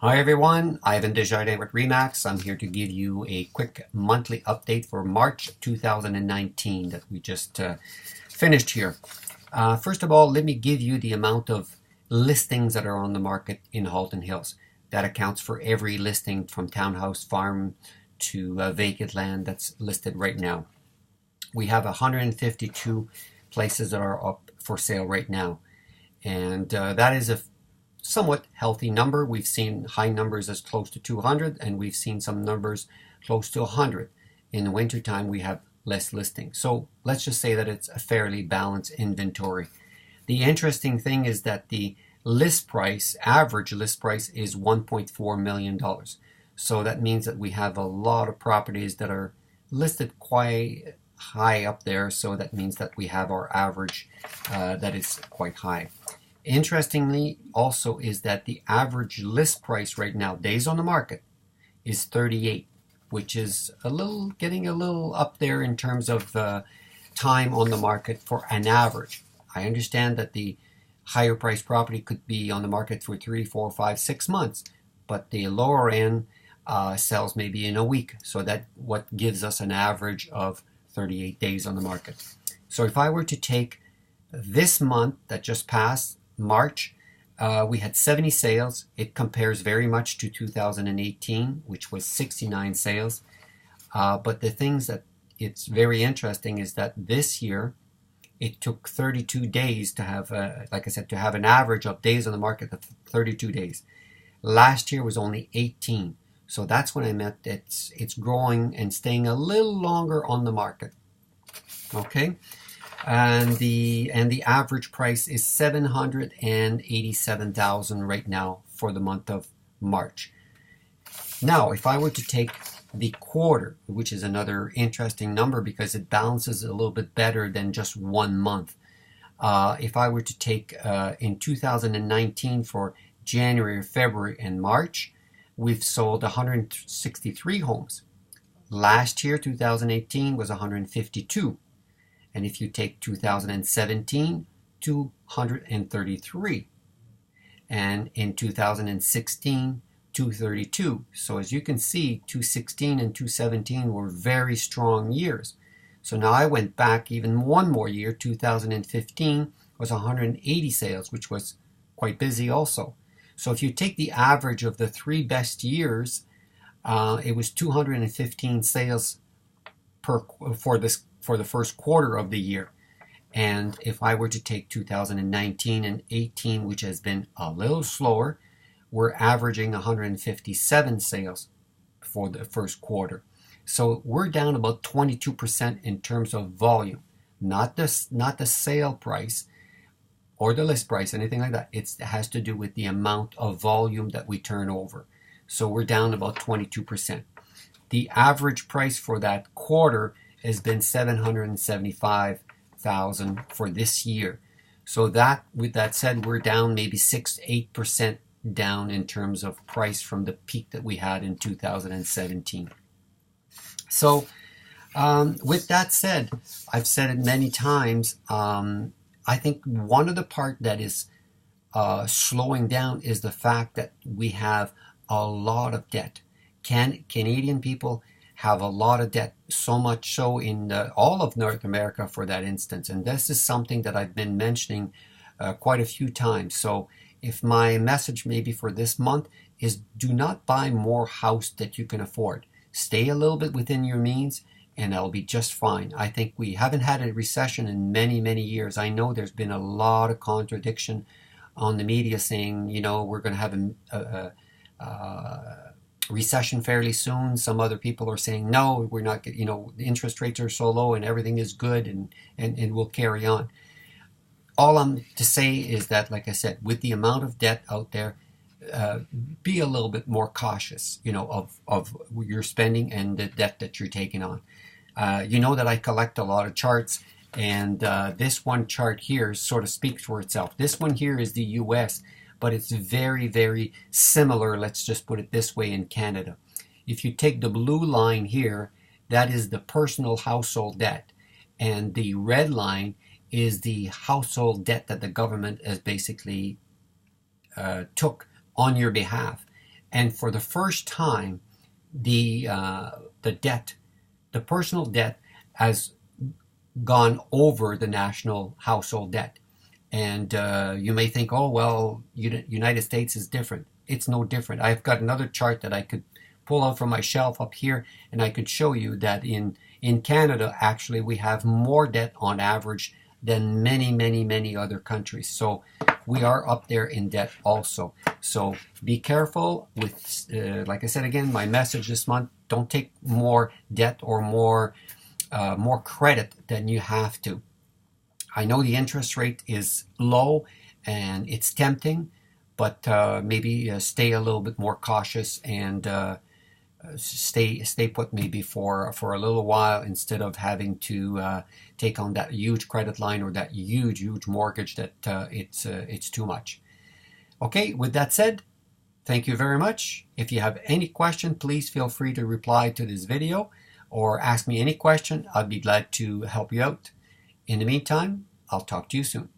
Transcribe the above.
Hi everyone, Yvan Desjardins with Remax. I'm here to give you a quick monthly update for March 2019 that we just finished here. First of all, let me give you the amount of listings that are on the market in Halton Hills. That accounts for every listing from townhouse, farm to vacant land that's listed right now. We have 152 places that are up for sale right now, and that is a somewhat healthy number. We've seen high numbers as close to 200, and we've seen some numbers close to 100. In the wintertime, we have less listings. So let's just say that it's a fairly balanced inventory. The interesting thing is that the average list price is $1.4 million. So that means that we have a lot of properties that are listed quite high up there. So that means that we have our average that is quite high. Interestingly, also is that the average list price right now, days on the market, is 38, which is getting a little up there in terms of time on the market for an average. I understand that the higher price property could be on the market for 3, 4, 5, 6 months, but the lower end sells maybe in a week. So that what gives us an average of 38 days on the market. So if I were to take this month that just passed, March, we had 70 sales. It compares very much to 2018, which was 69 sales. But the things that it's very interesting is that this year it took 32 days to have, like I said, to have an average of days on the market of 32 days. Last year was only 18. So that's when I meant it's growing and staying a little longer on the market. Okay. And the average price is $787,000 right now for the month of March. Now, if I were to take the quarter, which is another interesting number because it balances a little bit better than just 1 month. If I were to take in 2019 for January, February, and March, we've sold 163 homes. Last year, 2018, was 152. And if you take 2017, 233. And in 2016, 232. So as you can see, 2016 and 2017 were very strong years. So now I went back even one more year. 2015 was 180 sales, which was quite busy also. So if you take the average of the 3 best years, it was 215 sales for the first quarter of the year. And if I were to take 2019 and 18, which has been a little slower, we're averaging 157 sales for the first quarter. So we're down about 22% in terms of volume, not the sale price or the list price, anything like that. It has to do with the amount of volume that we turn over. So we're down about 22%. The average price for that quarter has been $775,000 for this year. So that, with that said, we're down maybe 6-8% down in terms of price from the peak that we had in 2017. So with that said, I've said it many times, I think one of the part that is slowing down is the fact that we have a lot of debt. Canadian people have a lot of debt, so much so in all of North America for that instance. And this is something that I've been mentioning quite a few times. So if my message maybe for this month is do not buy more house that you can afford. Stay a little bit within your means and that'll be just fine. I think we haven't had a recession in many, many years. I know there's been a lot of contradiction on the media saying, you know, we're going to have a recession fairly soon. Some other people are saying, no, we're not, you know, the interest rates are so low and everything is good and we'll carry on. All I'm to say is that, like I said, with the amount of debt out there, be a little bit more cautious, you know, of your spending and the debt that you're taking on. You know that I collect a lot of charts, and this one chart here sort of speaks for itself. This one here is the US, but it's very, very similar, let's just put it this way, in Canada. If you take the blue line here, that is the personal household debt, and the red line is the household debt that the government has basically took on your behalf. And for the first time, the debt, the personal debt, has gone over the national household debt. And you may think, oh, well, United States is different. It's no different. I've got another chart that I could pull out from my shelf up here, and I could show you that in Canada, actually, we have more debt on average than many other countries. So we are up there in debt also. So be careful with, like I said again, my message this month, don't take more debt or more credit than you have to. I know the interest rate is low and it's tempting, but maybe stay a little bit more cautious and stay put maybe for a little while, instead of having to take on that huge credit line or that huge mortgage that it's too much. Okay, with that said, thank you very much. If you have any question, please feel free to reply to this video or ask me any question. I'd be glad to help you out. In the meantime, I'll talk to you soon.